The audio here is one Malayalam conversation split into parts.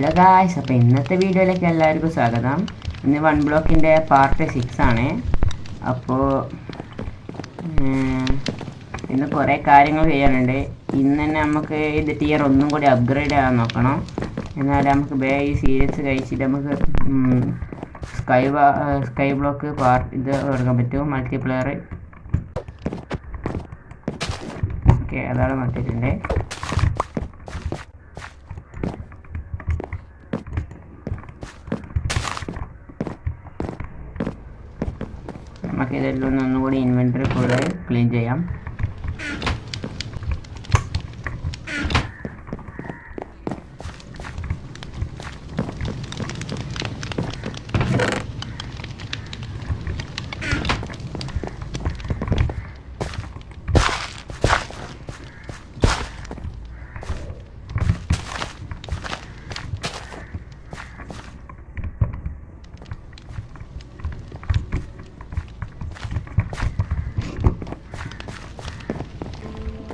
ഹലോ ഗായ്സ്, അപ്പോൾ ഇന്നത്തെ വീഡിയോയിലേക്ക് എല്ലാവർക്കും സ്വാഗതം. ഇന്ന് വൺ ബ്ലോക്കിൻ്റെ പാർട്ട് 6 ആണ്. അപ്പോൾ ഇന്ന് കുറേ കാര്യങ്ങൾ ചെയ്യാനുണ്ട്. ഇന്ന് തന്നെ നമുക്ക് ഇത് ടിയർ ഒന്നും കൂടി അപ്ഗ്രേഡ് ചെയ്യാൻ നോക്കണം. എന്നാൽ നമുക്ക് ഈ സീരീസ് കഴിച്ചിട്ട് നമുക്ക് സ്കൈ ബ്ലോക്ക് പാർട്ട് ഇത് എടുക്കാൻ പറ്റും, മൾട്ടിപ്ലെയർ. ഓക്കെ, അതാണ് നോക്കിയിട്ടുണ്ട്. നമുക്ക് ഇതെല്ലാം ഒന്നുകൂടി ഇൻവെന്ററി ഫുള്ള് ക്ലീൻ ചെയ്യാം.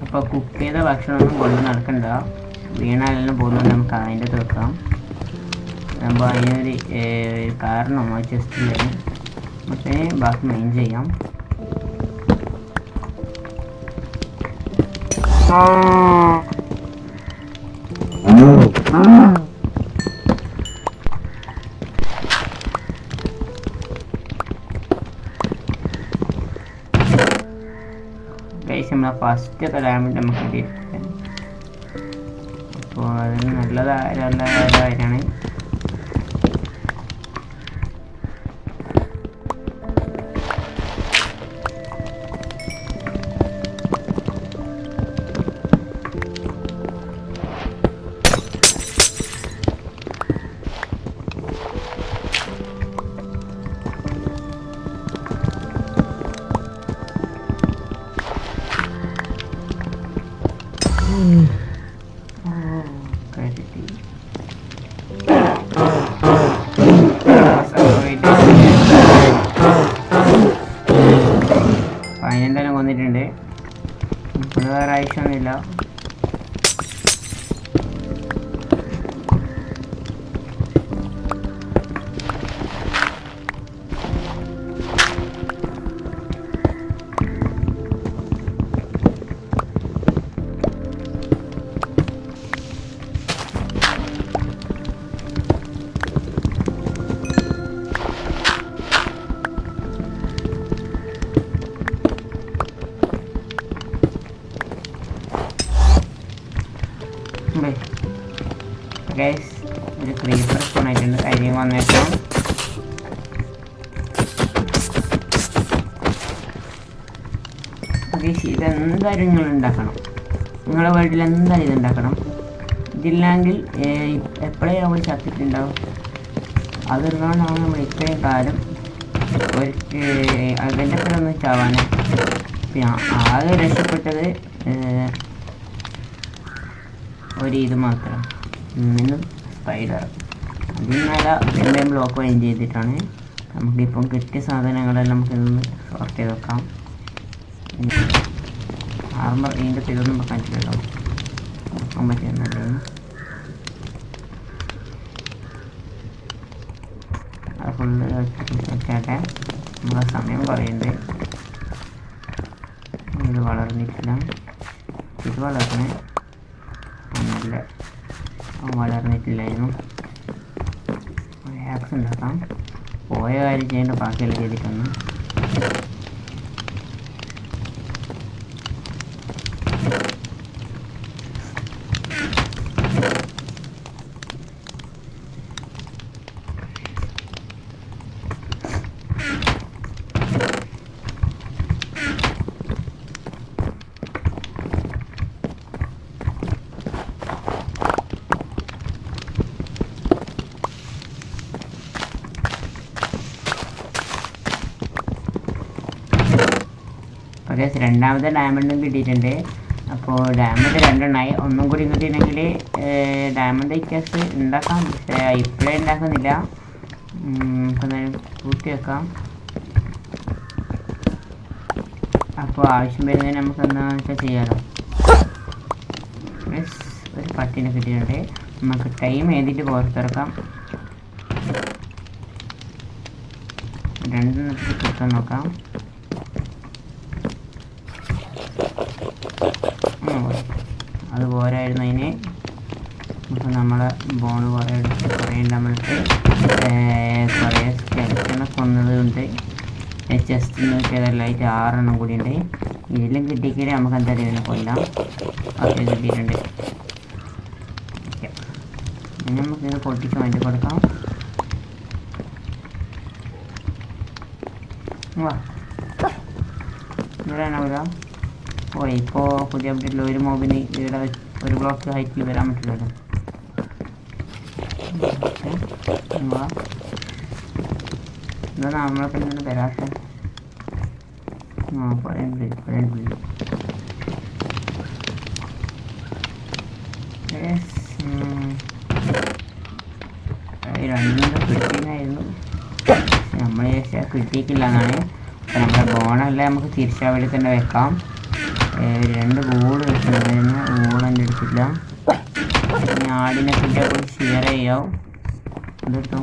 അപ്പോൾ കുക്ക് ചെയ്ത ഭക്ഷണമൊന്നും കൊണ്ട് നടക്കണ്ട, വീണാലെല്ലാം പോകുന്നുണ്ട്. നമുക്ക് അതിൻ്റെ തീർക്കാം. നമ്മൾ അതിനൊരു കാരണം ചെസ്റ്റിൽ നമുക്ക് ബാക്കി മെയിൻ ചെയ്യാം. നമ്മളെ ഫസ്റ്റത്തെ ഡാമേജ് നമുക്ക് കിട്ടിയിട്ടുണ്ട്. അപ്പോൾ അത് നല്ലതായ കാര്യമാണ്. അതിനെന്തായാലും കൊന്നിട്ടുണ്ട്. ഇപ്പോൾ വേറെ ആവശ്യമൊന്നുമില്ല. ഗൈസ്, ഒരു ക്രീപ്പർ സ്പോൺ ആയിട്ടുണ്ട്. അതിന് വന്നേക്കാം. ഗൈസ്, ഇതെന്തായാലും നിങ്ങൾ ഉണ്ടാക്കണം. നിങ്ങളുടെ വീട്ടിൽ എന്തായാലും ഇതുണ്ടാക്കണം. ഇതില്ലെങ്കിൽ എപ്പോഴേ നമ്മൾ ചത്തിട്ടുണ്ടാവും. അതുകൊണ്ടാണ് നമ്മൾ ഇത്രയും കാലം ഒരു അതിൻ്റെ പേരൊന്ന് ചാവാന്. ആകെ രക്ഷപ്പെട്ടത് ഇത് മാത്രം, സ്പൈഡർ. അതിനാല എന്തെങ്കിലും ബ്ലോക്ക് വൈൻ ചെയ്തിട്ടാണ്. നമുക്കിപ്പം കിട്ടിയ സാധനങ്ങളെല്ലാം നമുക്കിതൊന്ന് സോർട്ട് ചെയ്ത് വെക്കാം. ആർമർ ഇതിൻ്റെ ഇതൊന്നും വെക്കാൻ പറ്റില്ലല്ലോ, നോക്കാൻ പറ്റുന്നല്ലേ. അത് ഫുള്ള് വെച്ചാട്ടെ. നമ്മളെ സമയം കുറയുന്നുണ്ട്. ഇത് വളർന്നിട്ടില്ല. ഇത് വളർന്നേ ഒന്നല്ല, വളർന്നിട്ടില്ലായിരുന്നു. ആക്സ് ഉണ്ടാക്കാം. പോയ കാര്യം ചെയ്യേണ്ട ബാക്കിയെല്ലാം ചെയ്തിട്ടൊന്ന്. രണ്ടാമത്തെ ഡയമണ്ടും കിട്ടിയിട്ടുണ്ട്. അപ്പോൾ ഡയമണ്ട് 2 ഒന്നും കൂടി കിട്ടിയിട്ടുണ്ടെങ്കിൽ ഡയമണ്ട് ഇക്കാസ് ഉണ്ടാക്കാം. പക്ഷേ ഇപ്പോഴേ ഉണ്ടാക്കുന്നില്ല. നമുക്കെന്തായാലും കൂട്ടി വെക്കാം. അപ്പോൾ ആവശ്യം വരുന്നതിന് നമുക്ക് എന്താണെന്ന് വെച്ചാൽ ചെയ്യാമല്ലോ. ഒരു പട്ടിനെ കിട്ടിയിട്ടുണ്ട്. നമുക്ക് ടൈം എഴുതിയിട്ട് പുറത്തിറക്കാം. 2 കിട്ടാൻ നോക്കാം. അത് പോരായിരുന്നു. അതിന് നമുക്ക് നമ്മളെ ബോൺ കുറേ നമ്മൾക്ക് കുറേ സ്കെൽറ്റനെ കൊന്നത് കൊണ്ട് ചെസ്റ്റിന് കിട്ടിയതല്ലായിട്ട് 6 എണ്ണം കൂടി ഉണ്ട്. ഇതിലും കിട്ടിയെങ്കിൽ നമുക്ക് എന്തായാലും ഇതിനെ കൊല്ലാം. ഓക്കെ, കിട്ടിയിട്ടുണ്ട്. ഓക്കെ, ഇനി നമുക്കിത് പൊട്ടിച്ച് മാറ്റി കൊടുക്കാം. വാ, ഇവിടെയാണ് വരിക. ഓ, ഇപ്പോൾ പുതിയ അപ്ഡേറ്റിൽ ഒരു മോബിന് ഇവിടെ ഒരു ബ്ലോക്ക് ഹൈറ്റിൽ വരാൻ പറ്റില്ലല്ലോ. എന്താ നമ്മളെ പിന്നെ വരാത്ത രണ്ടും കിട്ടിയെന്നായിരുന്നു. നമ്മൾ കിട്ടിയിട്ടില്ല എന്നാണ്. അപ്പം നമ്മുടെ ബോണല്ല നമുക്ക് തിരിച്ചവിടെ തന്നെ വെക്കാം. 2 ബോൾ വെച്ചിട്ടുണ്ടായിരുന്നു. ബോൾ എൻ്റെ എടുത്തില്ല. ഇനി ആടിനെ കിട്ടിയ പോയി ഷെയർ ചെയ്യാവും. അതെടുത്തോ,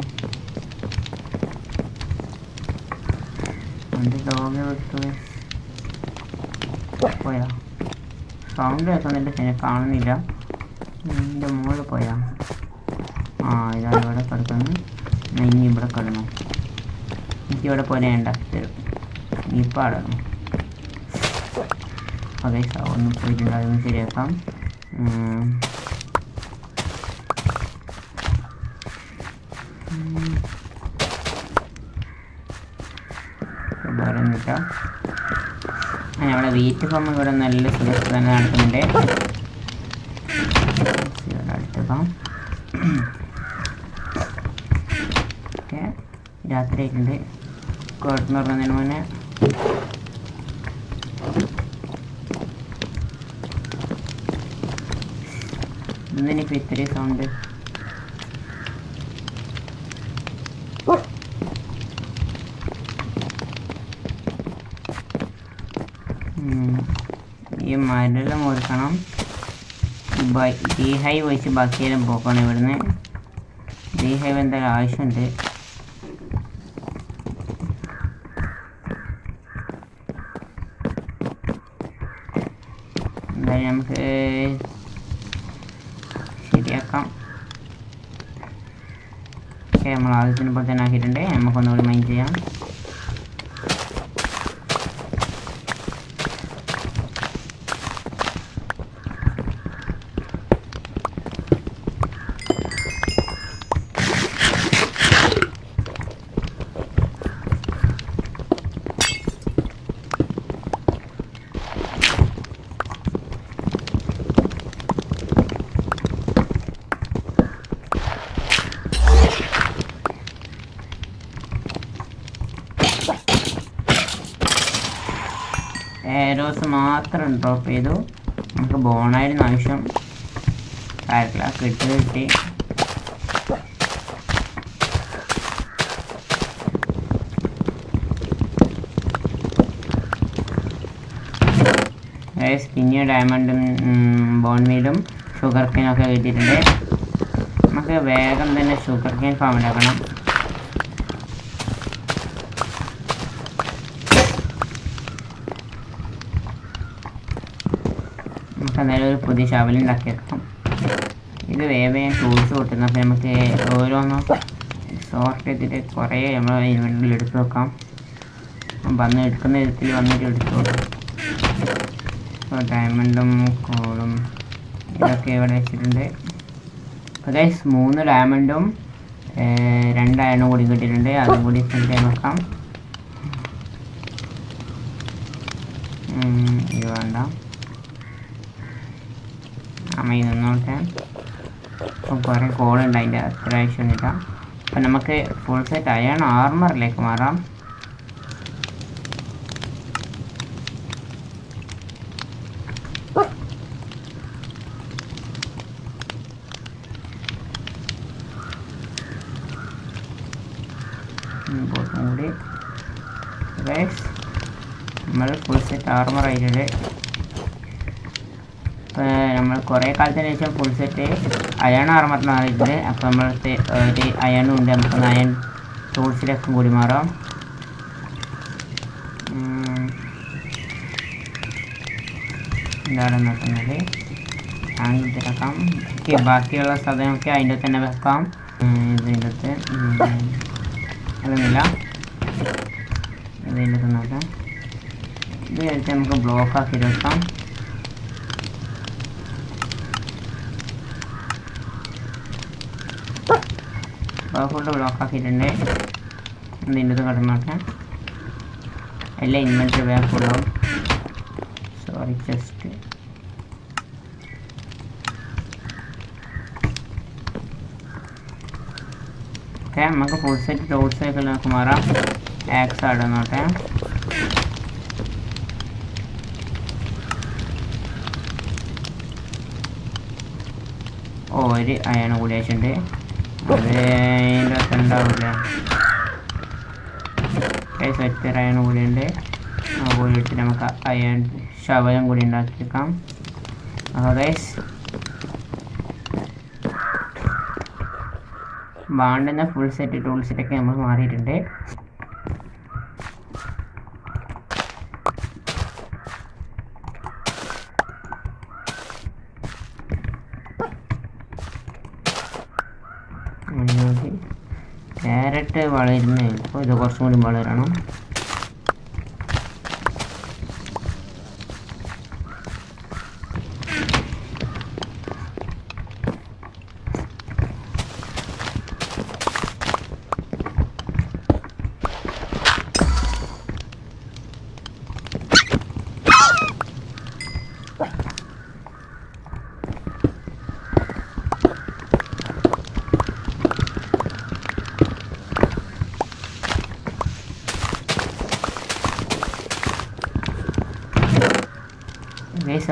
എൻ്റെ ഡോഗ് എടുത്തു. പോയാ സൗണ്ട് കേൾക്കുന്നുണ്ട്, പിന്നെ കാണുന്നില്ല. എൻ്റെ മുകളിൽ പോയാ. ഇതാണ് ഇവിടെ കിടക്കുന്നത്. ഇനി ഇവിടെ കിടന്നു. എനിക്കിവിടെ പോലെ ഉണ്ടാക്കി തരും. ഇപ്പം അടന്നു. അതെ, ഒന്ന് പോയിട്ടുണ്ടായിരുന്നു. ശരിയാക്കാം. വേറൊന്നുമില്ല. നമ്മുടെ വീറ്റ് ഫാം ഇവിടെ നല്ല സുഖത്തിൽ തന്നെ നടക്കുന്നുണ്ട്. അടുത്തേക്കാം. ഓക്കെ, രാത്രി ആയിട്ടുണ്ട്. കോട്ടെന്ന് പറഞ്ഞതിന് മുന്നേ ഇന്നെനിക്ക് ഇത്രയും സൗണ്ട്. ഈ മരെല്ലാം മുറിക്കണം. ബീഹൈവ് വെച്ച് ബാക്കിയെല്ലാം പോക്കണം. ഇവിടുന്ന് ബീഹൈവ് എന്തായാലും ആവശ്യമുണ്ട്. എന്തായാലും നമുക്ക് ശരിയാക്കാം. ഓക്കെ, നമ്മൾ ആദ്യത്തിന് പോലെ തന്നെ ആക്കിയിട്ടുണ്ട്. നമുക്കൊന്നുകൂടി മൈൻഡ് ചെയ്യാം. ഏരോസ് മാത്രം ഡ്രോപ്പ് ചെയ്തു. നമുക്ക് ബോണായിരുന്നു ആവശ്യം. കാര്യത്തില്ല, കിട്ടി. പിന്നെ ഡയമണ്ടും ബോൺ മീലും ഷുഗർ കെയിനൊക്കെ കിട്ടിയിട്ടുണ്ട്. നമുക്ക് വേഗം തന്നെ ഷുഗർ കെയിൻ ഫാം ഉണ്ടാക്കണം. നമുക്ക് എന്തായാലും ഒരു പുതിയ ഷവൽ ഉണ്ടാക്കിയേക്കാം. ഇത് വേഗം ടൂൾസ് കൊടുത്തിരുന്നു. അപ്പോൾ നമുക്ക് ഓരോന്നും സോർട്ട് ചെയ്തിട്ട് കുറേ നമ്മൾ ഇൻവെൻ്ററിൽ എടുത്ത് വെക്കാം. വന്ന് എടുക്കുന്ന വിധത്തിൽ വന്നിട്ട് എടുത്തു നോക്കാം. അപ്പോൾ ഡയമണ്ടും കോളും ഇതൊക്കെ ഇവിടെ വെച്ചിട്ടുണ്ട്. അപ്പോൾ ഗൈസ് 3 ഡയമണ്ടും 2 അയണും കൂടി കിട്ടിയിട്ടുണ്ട്. അതും കൂടി സെറ്റ് നോക്കാം. ഇത് വേണ്ട, അമ്മയിൽ നിന്നോട്ടെ. അപ്പം കുറേ കോളുണ്ട്, അതിൻ്റെ അത്യാവശ്യമൊന്നുമില്ല. അപ്പം നമുക്ക് ഫുൾ സെറ്റ് അയൺ ആർമറിലേക്ക് മാറാം. കൂടി നമ്മൾ ഫുൾ സെറ്റ് ആർമർ ആയിട്ടുണ്ട്. നമ്മൾ കുറേ കാലത്തിന് ശേഷം ഫുൾ സെറ്റ് അയൺ ആർമർ മാറിയിട്ടുണ്ട്. അപ്പോൾ നമ്മളടുത്ത് ഒരു അയണും ഉണ്ട്. നമുക്കൊന്ന് അയൺ ടൂൾസിലൊക്കെ കൂടി മാറാം. എന്താണ് നോക്കുന്നത്, ആംഗിൾ തിരക്കാം. ഓക്കെ, ബാക്കിയുള്ള സാധനമൊക്കെ അതിൻ്റെ തന്നെ വെക്കാം. ഇതിൻ്റെ അകത്ത് അതൊന്നുമില്ല, ഇതിൻ്റെ അകത്ത് നോക്കാം. ഇത് വെച്ച് നമുക്ക് ബ്ലോക്ക് ആക്കിയിട്ട് വെക്കാം. ഫുള്ള് ബ്ലോക്ക് ആക്കിയിട്ടുണ്ട്. ഇതിൻ്റെ അത് കടന്നോട്ടെ. എല്ലാം ഇൻവെൻറ്ററി വേറെ ഫുള്ളാവും. Sorry, just okay. നമുക്ക് ഫുൾ സെറ്റ് ടൂൾസൊക്കെ നമുക്ക് മാറാം. ആക്സ് ആടുന്നോട്ടെ. ഒരു അയൺ കൂടി വെച്ചിട്ടുണ്ട്. അത് അതിൻ്റെ അകത്ത് ഉണ്ടാവില്ല. സെറ്റ് അയൺ കൂടി ഉണ്ട്. കൂടി ഇട്ട് നമുക്ക് അയൺ ശവലം കൂടി ഉണ്ടാക്കിയെടുക്കാം. ഗൈസ്, ബാണ്ടിൻ്റെ ഫുൾ സെറ്റ് ടൂൾസിലൊക്കെ നമ്മൾ മാറിയിട്ടുണ്ട്. ക്യാരറ്റ് വളരുന്നേ, ഇപ്പോൾ ഇത് കുറച്ചും കൂടി വളരണം.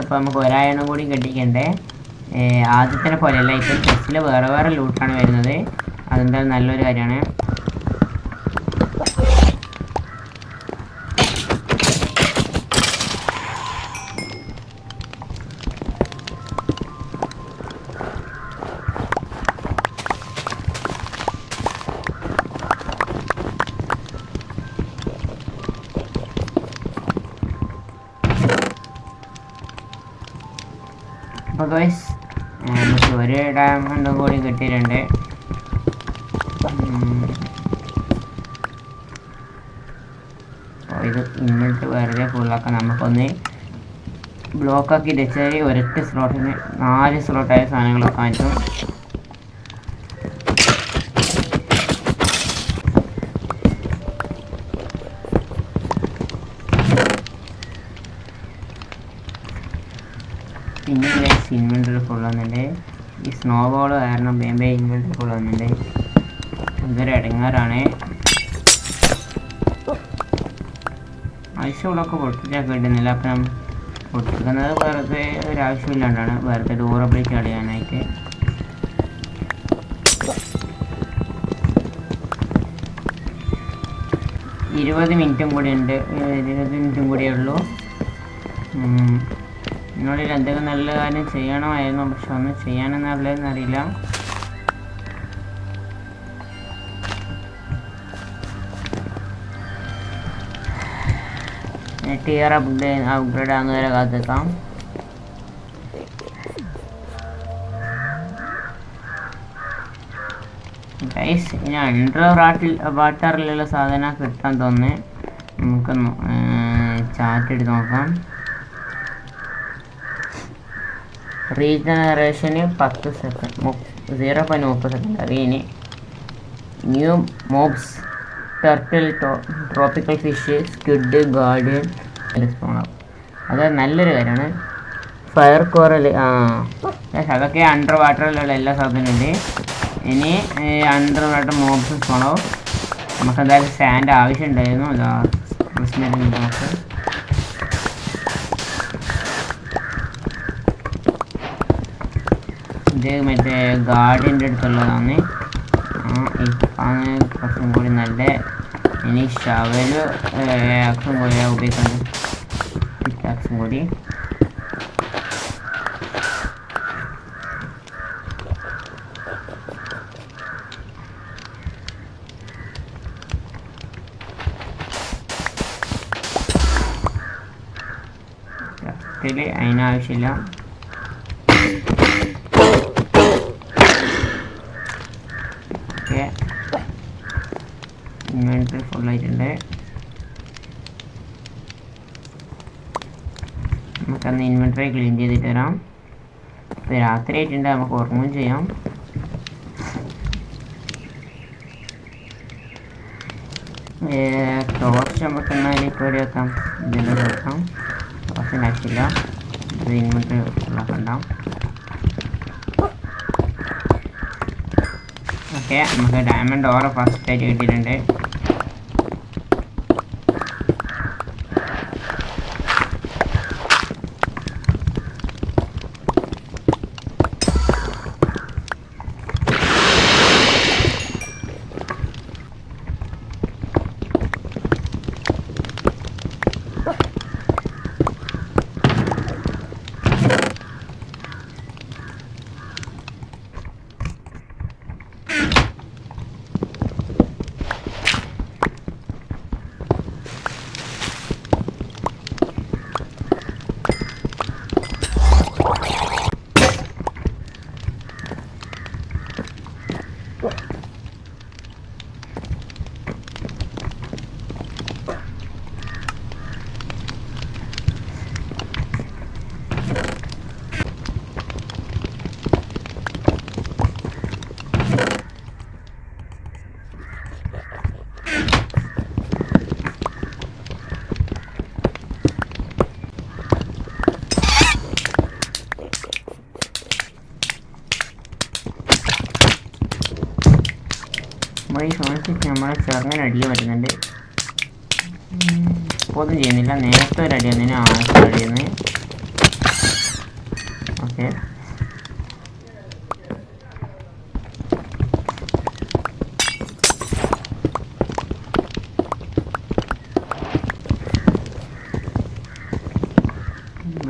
അപ്പോൾ നമുക്ക് ഒരായണം കൂടി കെട്ടിക്കണ്ടേ. ആദ്യത്തെ പോലെയല്ല, ഇപ്പോൾ ചെസ്സിൽ വേറെ വേറെ ലൂട്ടാണ് വരുന്നത്. അതെന്തായാലും നല്ലൊരു കാര്യമാണ്. അപ്പോൾ ഗൈസ്, നമുക്ക് ഒരു ഡയമണ്ടും കൂടി കിട്ടിയിട്ടുണ്ട്. ഇത് ഇന്നിട്ട് വെറുതെ ഫുള്ളാക്കാൻ നമുക്കൊന്ന് ബ്ലോക്കാക്കി വെച്ചാൽ ഒരൊറ്റ സ്ലോട്ടിന് 4 സ്ലോട്ടായ സാധനങ്ങളൊക്കെ പറ്റും. പിന്നെ ഇൻവെൻറ്ററി ഫുൾ വന്നിട്ടുണ്ട്. ഈ സ്നോ ബോൾ കാരണം വേമ്പേ ഇൻവെൻറ്ററി ഫുൾ വന്നിട്ടുണ്ട്. ഇതൊരു ഇടങ്ങാറാണ്. ആവശ്യമുള്ളതൊക്കെ പൊട്ടിച്ചൊക്കെ കിട്ടുന്നില്ല. അപ്പം പൊട്ടിക്കുന്നത് വെറുതെ ഒരാവശ്യമില്ലാണ്ടാണ്, വെറുതെ ഡൂറബിലിറ്റി കളയാനായിട്ട്. ഇരുപത് മിനിറ്റും കൂടി ഉണ്ട്. 20 മിനിറ്റും കൂടിയേ ഉള്ളൂ. എന്നോട് എന്തെങ്കിലും നല്ല കാര്യം ചെയ്യണമായിരുന്നു, പക്ഷെ ഒന്നും ചെയ്യാനെന്നറിയില്ലെന്ന് അറിയില്ല. ടിയർ അപ്ഗ്രേഡ് ആകുന്നവരെ കാത്തിക്കാം. ഗൈസ്, ഇനി അണ്ടർ വാട്ടറിലുള്ള സാധനം കിട്ടാൻ തോന്നുന്നു. നമുക്കൊന്ന് ചാറ്റ് എടുത്ത് നോക്കാം. റീജനറേഷന് 10 സെക്കൻഡ്, 0.30 സെക്കൻഡ്. അത് ഇനി new mobs, turtle, tropical fish, squid, guardian spawn ആവും. അത് നല്ലൊരു കാര്യമാണ്. ഫയർ കോറൽ, അതൊക്കെ അണ്ടർ വാട്ടറിലുള്ള എല്ലാ സാധനമുണ്ട്. ഇനി അണ്ടർ വാട്ടർ മോബ്സ് സ്പോൺ ആവും. നമുക്കെന്തായാലും സാൻഡ് ആവശ്യം ഉണ്ടായിരുന്നു. നമുക്ക് ഇത് മറ്റേ ഗാർഡിയൻ്റെ അടുത്തുള്ളതാണ്. ഇപ്പാണ് കുറച്ചും കൂടി നല്ല. ഇനി ഷവല് ആക്സും കൂടി ഉപയോഗിക്കുന്നത്, പിക്കാക്സും കൂടി. ചെസ്റ്റിൽ അതിനാവശ്യമില്ല. ഓക്കെ, ഇൻവെൻറ്ററി ഫുള്ളായിട്ടുണ്ട്. നമുക്കന്ന് ഇൻവെൻറ്ററി ക്ലീൻ ചെയ്തിട്ട് വരാം. ഇപ്പോൾ രാത്രി ആയിട്ടുണ്ട്, നമുക്ക് ഉറങ്ങുകയും ചെയ്യാം. ടോർച്ച് നമുക്ക് എന്നാൽ ഇപ്പോൾ ഇവിടെ വെക്കാം, ഇതിൻ്റെ വെക്കാം. ടോർച്ചിൻ്റെ ആവശ്യമില്ല, ഇത് ഇൻവെൻറ്ററി ഫുള്ളാക്കണ്ട. ഓക്കെ, നമുക്ക് ഡയമണ്ട് ഓറ ഫസ്റ്റ് ആയിട്ട് കിട്ടിയിട്ടുണ്ട്. ഈ ഷോൺസിക്ക് നമ്മളെ ചെറുങ്ങനെ അടിക്കാൻ പറ്റുന്നുണ്ട്. ഇപ്പോൾ ഒന്നും ചെയ്യുന്നില്ല, നേരത്തെ ഒരു അടി വന്നതിന് ആദ്യത്തെ അടിയെന്ന്. ഓക്കെ,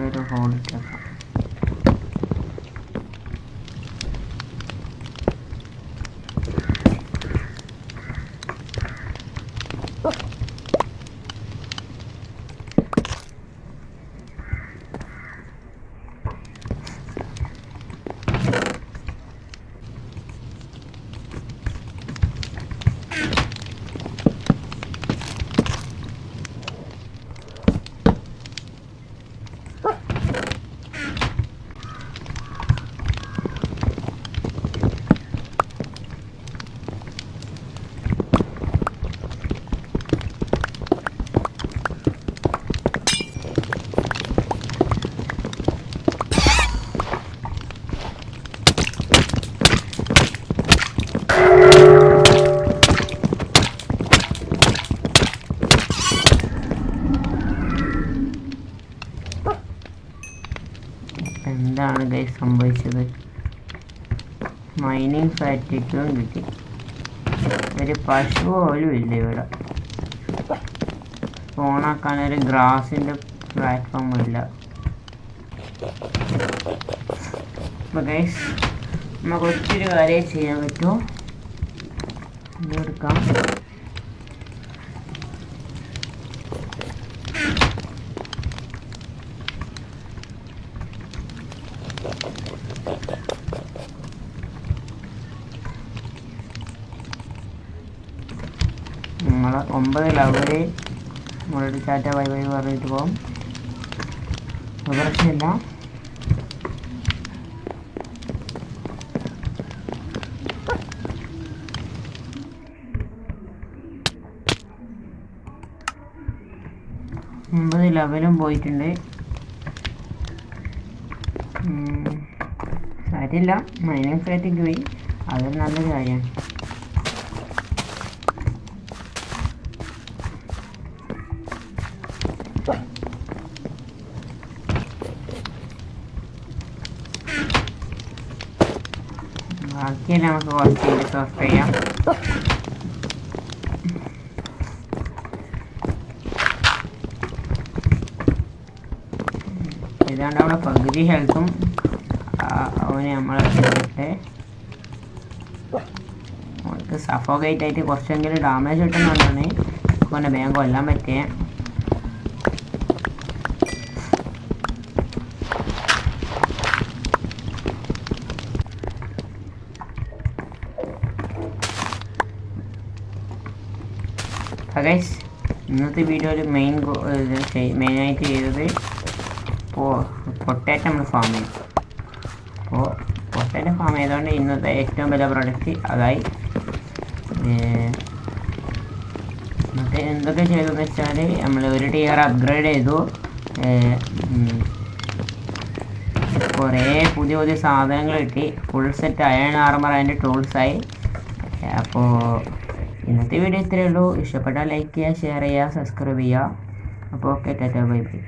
ഒരു ഹോളിട്ടേക്കാം. എന്താണ് ഗൈസ് സംഭവിച്ചത്? മൈനിങ് ഫാറ്റിക്കും കിട്ടി. ഒരു പശു പോലും ഇല്ല ഇവിടെ. ഓണാക്കാൻ ഒരു ഗ്രാസിൻ്റെ പ്ലാറ്റ്ഫോമും ഇല്ല. അപ്പോൾ ഗൈസ് നമുക്ക് ഒത്തിരി കാര്യം ചെയ്യാൻ പറ്റുമോ? ഇതെടുക്കാം. നമ്മൾ 9 ലവര് നമ്മളൊരു ടാറ്റ ബൈ ബൈ പറഞ്ഞിട്ട് പോകും. പ്രശ്നമില്ല. ലെവലും പോയിട്ടുണ്ട്. സാരില്ല, മൈനിങ് ഫാറ്റിക്ക് പോയി, അതൊരു നല്ല കാര്യമാണ്. ബാക്കിയെല്ലാം നമുക്ക് കുറച്ച് ചെയ്ത് സോഫ്റ്റ് ചെയ്യാം. ഇതാണ്ട് അവിടെ പകുതി ഹെൽത്തും അവന് നമ്മളെ അവർക്ക് സഫോക്കേറ്റ് ആയിട്ട് കുറച്ചെങ്കിലും ഡാമേജ് കിട്ടുന്നുണ്ടാണ് അവനെ വേഗം കൊല്ലാൻ പറ്റിയ. ഗൈസ് ഇന്നത്തെ വീഡിയോയിൽ മെയിനായിട്ട് ചെയ്തത് പൊട്ടാറ്റോ നമ്മൾ ഫാം ചെയ്യും. അപ്പോൾ പൊട്ടാറ്റോ ഫാം ചെയ്തുകൊണ്ട് ഇന്നത്തെ ഏറ്റവും വലിയ പ്രൊഡക്റ്റ് അതായി. എന്നിട്ട് എന്തൊക്കെ ചെയ്തതെന്ന് വെച്ചാൽ നമ്മൾ ഒരു ടിയർ അപ്ഗ്രേഡ് ചെയ്തു. കുറേ പുതിയ പുതിയ സാധനങ്ങൾ കിട്ടി. ഫുൾ സെറ്റ് അയൺ ആർമർ അതിൻ്റെ ടൂൾസായി. അപ്പോൾ ഇന്നത്തെ വീഡിയോ ഇത്രയേ ഉള്ളൂ. ഇഷ്ടപ്പെട്ടാൽ ലൈക്ക് ചെയ്യുക, ഷെയർ ചെയ്യുക, സബ്സ്ക്രൈബ് ചെയ്യുക. അപ്പോൾ ഓക്കെ, ടാറ്റാ, ബൈ ബൈ.